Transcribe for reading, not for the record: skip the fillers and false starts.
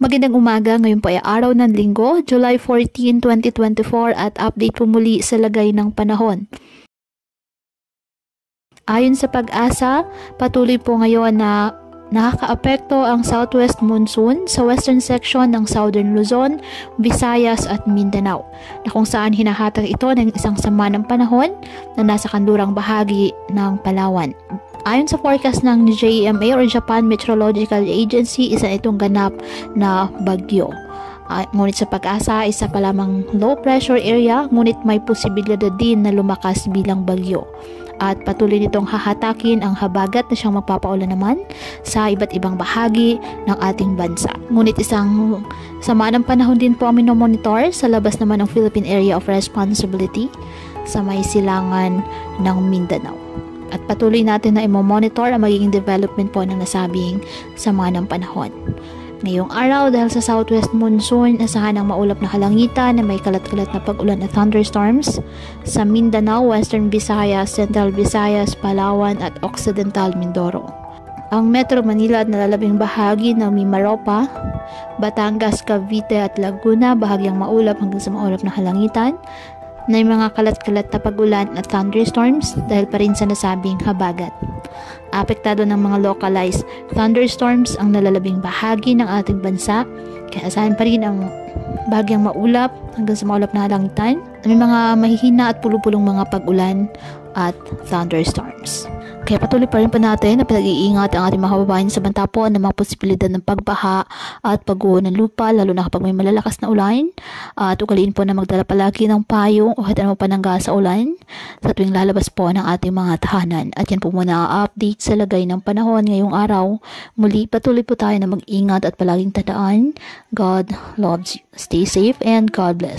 Magandang umaga, ngayon po ay araw ng Linggo, July 14, 2024 at update po muli sa lagay ng panahon. Ayon sa Pag-asa, patuloy po ngayon na nakakaapekto ang southwest monsoon sa western section ng Southern Luzon, Visayas at Mindanao, na kung saan hinahatag ito ng isang sama ng panahon na nasa kanlurang bahagi ng Palawan. Ayon sa forecast ng JMA or Japan Meteorological Agency, isa itong ganap na bagyo. Ngunit sa Pag-asa, isa pa lamang low pressure area, ngunit may posibilidad din na lumakas bilang bagyo. At patuloy nitong hahatakin ang habagat na siyang magpapaulan naman sa iba't ibang bahagi ng ating bansa. Ngunit isang sama ng panahon din po ang minomonitor sa labas naman ng Philippine Area of Responsibility sa may silangan ng Mindanao. At patuloy natin na i-monitor ang magiging development po ng nasabing sama ng panahon. Ngayong araw, dahil sa southwest monsoon, asahan ang maulap na kalangitan na may kalat-kalat na pag-ulan at thunderstorms sa Mindanao, Western Visayas, Central Visayas, Palawan at Occidental Mindoro. Ang Metro Manila at nalalabing bahagi ng Mimaropa, Batangas, Cavite at Laguna, bahagyang maulap hanggang sa maulap na kalangitan na may mga kalat-kalat na pag-ulan at thunderstorms dahil pa rin sa nasabing habagat. Apektado ng mga localized thunderstorms ang nalalabing bahagi ng ating bansa, kaya asahan pa rin ang bahagyang maulap hanggang sa maulap na kalangitan. May mga mahihina at pulupulong mga pag-ulan at thunderstorms. Kaya patuloy pa rin po natin na pinag-iingat ang ating mga kababayan sa banta po ng mga posibilidad ng pagbaha at pagguho ng lupa, lalo na kapag may malalakas na ulan. At ugaliin po na magdala palagi ng payong o kahit anong panangga sa ulan sa tuwing lalabas po ng ating mga tahanan. At yan po muna ang update sa lagay ng panahon ngayong araw. Muli patuloy po tayo na mag-ingat at palaging tandaan, God loves you. Stay safe and God bless.